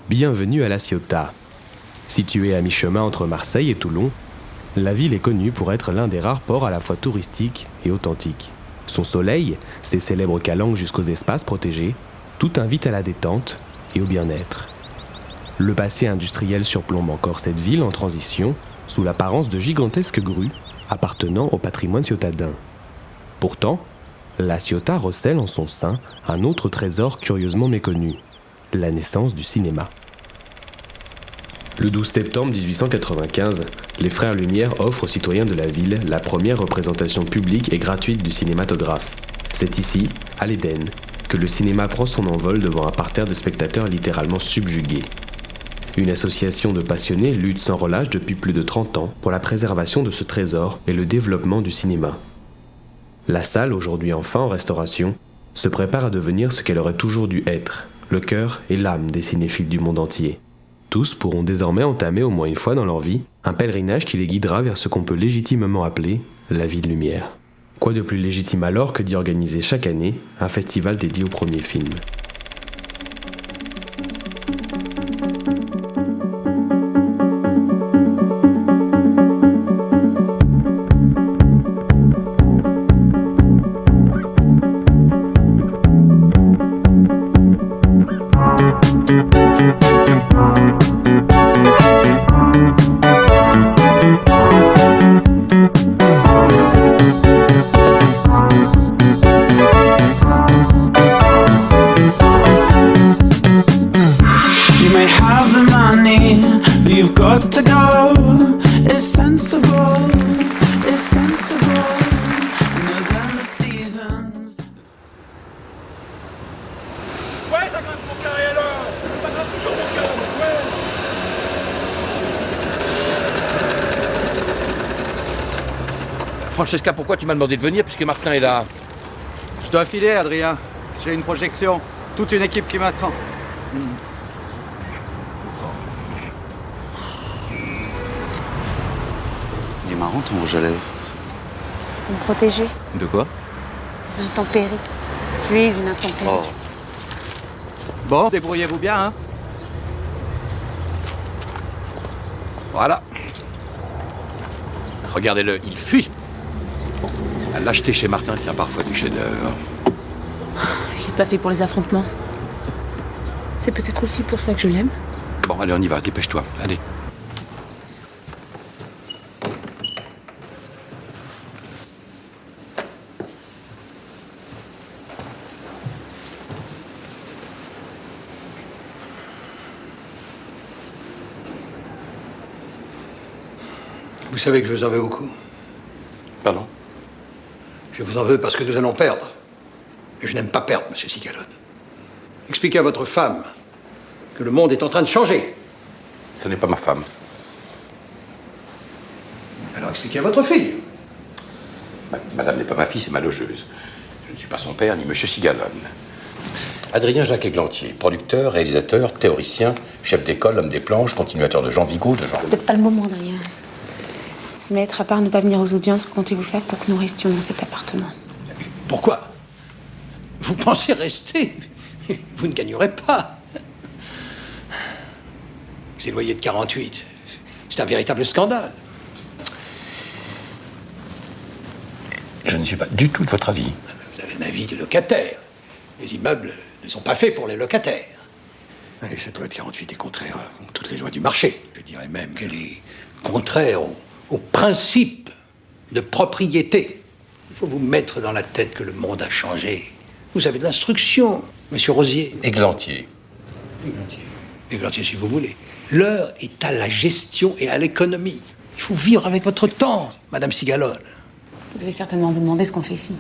Bienvenue à La Ciotat. Située à mi-chemin entre Marseille et Toulon, la ville est connue pour être l'un des rares ports à la fois touristiques et authentiques. Son soleil, ses célèbres calanques jusqu'aux espaces protégés, tout invite à la détente et au bien-être. Le passé industriel surplombe encore cette ville en transition, sous l'apparence de gigantesques grues appartenant au patrimoine ciotadin. Pourtant, La Ciotat recèle en son sein un autre trésor curieusement méconnu, la naissance du cinéma. Le 12 septembre 1895, les Frères Lumière offrent aux citoyens de la ville la première représentation publique et gratuite du cinématographe. C'est ici, à l'Éden, que le cinéma prend son envol devant un parterre de spectateurs littéralement subjugués. Une association de passionnés lutte sans relâche depuis plus de 30 ans pour la préservation de ce trésor et le développement du cinéma. La salle, aujourd'hui enfin en restauration, se prépare à devenir ce qu'elle aurait toujours dû être, le cœur et l'âme des cinéphiles du monde entier. Tous pourront désormais entamer au moins une fois dans leur vie un pèlerinage qui les guidera vers ce qu'on peut légitimement appeler la vie de lumière. Quoi de plus légitime alors que d'y organiser chaque année un festival dédié au premier film. Francesca, pourquoi tu m'as demandé de venir puisque Martin est là? Je dois filer, Adrien. J'ai une projection. Toute une équipe qui m'attend. Il est marrant ton rouge à lèvres. C'est pour me protéger. De quoi? Des intempéries. Puis une intempérie. Oh. Bon, débrouillez-vous bien, hein? Voilà. Regardez-le, il fuit. La lâcheté chez Martin tient parfois du chef-d'œuvre. Il n'est pas fait pour les affrontements. C'est peut-être aussi pour ça que je l'aime. Bon, allez, on y va, dépêche-toi, allez. Vous savez que je vous en veux beaucoup. Pardon? Je vous en veux parce que nous allons perdre. Et je n'aime pas perdre, monsieur Cigalone. Expliquez à votre femme que le monde est en train de changer. Ce n'est pas ma femme. Alors expliquez à votre fille. Madame n'est pas ma fille, c'est ma logeuse. Je ne suis pas son père, ni monsieur Cigalone. Adrien Jacques Églantier, producteur, réalisateur, théoricien, chef d'école, homme des planches, continuateur de Jean Vigo, de Jean... C'est peut-être pas le moment, Adrien. Maître, à part ne pas venir aux audiences, que comptez-vous faire pour que nous restions dans cet appartement? Pourquoi? Vous pensez rester? Vous ne gagnerez pas. Ces loyers de 48, c'est un véritable scandale. Je ne suis pas du tout de votre avis. Vous avez un avis de locataire. Les immeubles ne sont pas faits pour les locataires. Et cette loi de 48 est contraire à toutes les lois du marché. Je dirais même qu'elle est contraire au principe de propriété. Il faut vous mettre dans la tête que le monde a changé. Vous avez de l'instruction, monsieur Rosier. Églantier. Églantier, si vous voulez. L'heure est à la gestion et à l'économie. Il faut vivre avec votre temps, madame Cigalone. Vous devez certainement vous demander ce qu'on fait ici.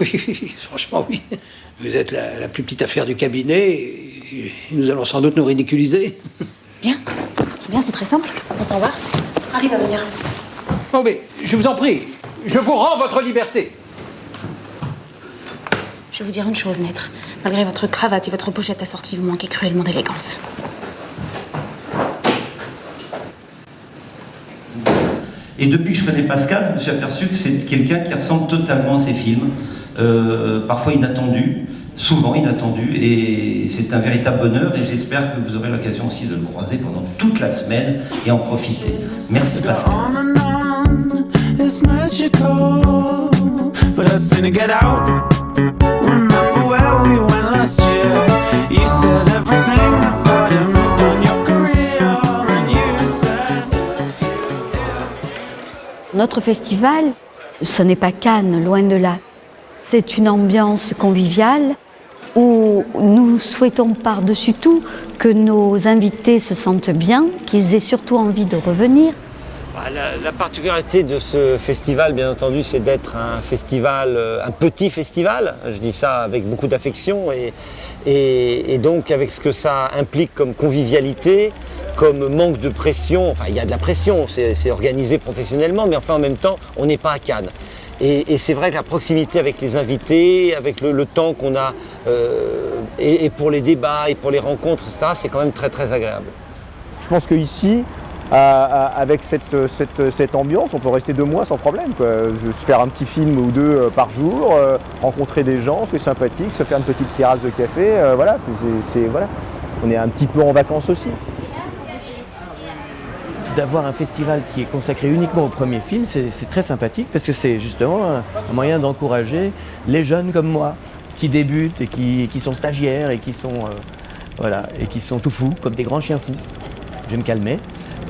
Oui, franchement, oui. Vous êtes la plus petite affaire du cabinet et nous allons sans doute nous ridiculiser. Bien. Bien, c'est très simple. On s'en va. Arrive à venir. Oh, mais je vous en prie, je vous rends votre liberté. Je vais vous dire une chose, maître. Malgré votre cravate et votre pochette assortie, vous manquez cruellement d'élégance. Et depuis que je connais Pascal, je me suis aperçu que c'est quelqu'un qui ressemble totalement à ses films, parfois inattendus, souvent inattendu, et c'est un véritable bonheur, et j'espère que vous aurez l'occasion aussi de le croiser pendant toute la semaine et en profiter. Merci Pascal. It's magical, but I'd sooner get out. Remember where we went last year? You said everything about it moved on your career, and you said Notre festival, ce n'est pas Cannes, loin de là. C'est une ambiance conviviale où nous souhaitons par-dessus tout que nos invités se sentent bien, qu'ils aient surtout envie de revenir. La particularité de ce festival, bien entendu, c'est d'être un festival, un petit festival. Je dis ça avec beaucoup d'affection et donc avec ce que ça implique comme convivialité, comme manque de pression. Enfin, il y a de la pression, c'est organisé professionnellement, mais enfin en même temps, on n'est pas à Cannes. Et c'est vrai que la proximité avec les invités, avec le temps qu'on a, et pour les débats et pour les rencontres, etc., c'est quand même très très agréable. Je pense qu'ici, avec cette ambiance, on peut rester 2 mois sans problème, quoi. Se faire un petit film ou 2 par jour, rencontrer des gens, c'est sympathique, se faire une petite terrasse de café, voilà, voilà. On est un petit peu en vacances aussi. D'avoir un festival qui est consacré uniquement au premier film, c'est très sympathique parce que c'est justement un moyen d'encourager les jeunes comme moi qui débutent et qui sont stagiaires et qui sont, voilà, et qui sont tout fous, comme des grands chiens fous. Je vais me calmer.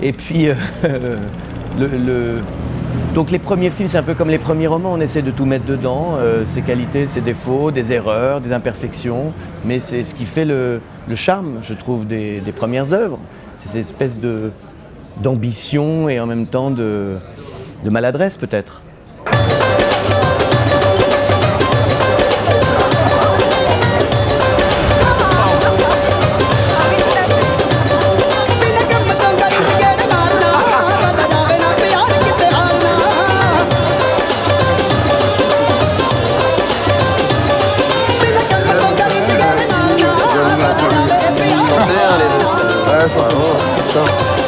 Et puis, donc les premiers films, c'est un peu comme les premiers romans, on essaie de tout mettre dedans, ses qualités, ses défauts, des erreurs, des imperfections, mais c'est ce qui fait le charme, je trouve, des premières œuvres. C'est cette espèce d'ambition et en même temps de maladresse peut-être.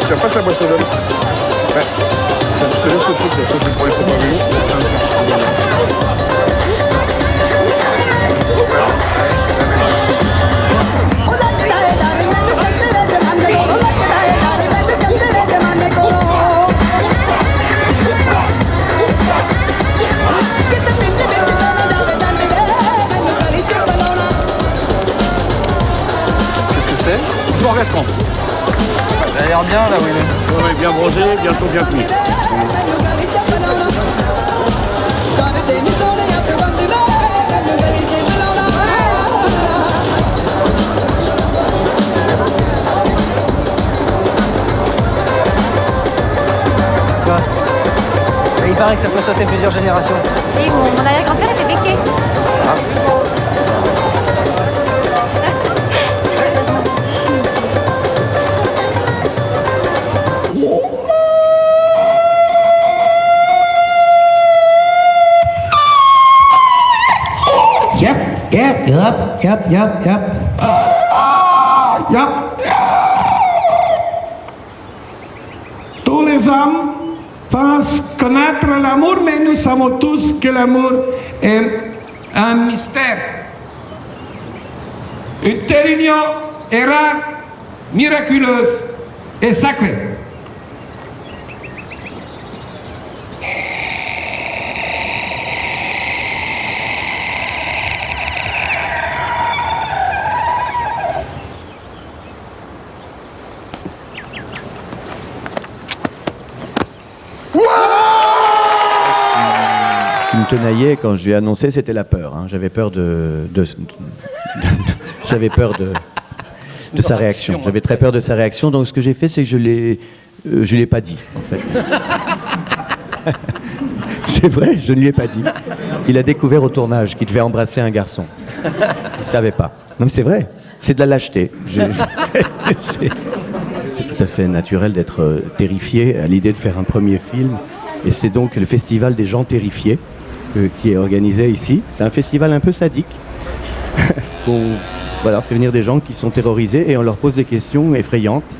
Ça passe la boisson d'homme. Ouais. Je te laisse le truc, ça c'est pour les copains. Qu'est-ce que c'est? Pour Gascon. Il a l'air bien là où il est. Oui, bien bronzé, bientôt bien cuit. Quoi? Il paraît que ça peut sauter plusieurs générations. Et mon arrière-grand-père était becqué. Ah. Tous les hommes pensent connaître l'amour, mais nous savons tous que l'amour est un mystère. Une telle union est rare, miraculeuse et sacrée. Ce qui me tenaillait quand je lui ai annoncé, c'était la peur. Hein. J'avais peur j'avais peur de sa réaction. J'avais très peur de sa réaction. Donc ce que j'ai fait, c'est que je l'ai pas dit, en fait. C'est vrai, je ne lui ai pas dit. Il a découvert au tournage qu'il devait embrasser un garçon. Il savait pas. Non mais c'est vrai. C'est de la lâcheté. C'est tout à fait naturel d'être terrifié à l'idée de faire un premier film. Et c'est donc le festival des gens terrifiés qui est organisé ici. C'est un festival un peu sadique. On fait venir des gens qui sont terrorisés et on leur pose des questions effrayantes.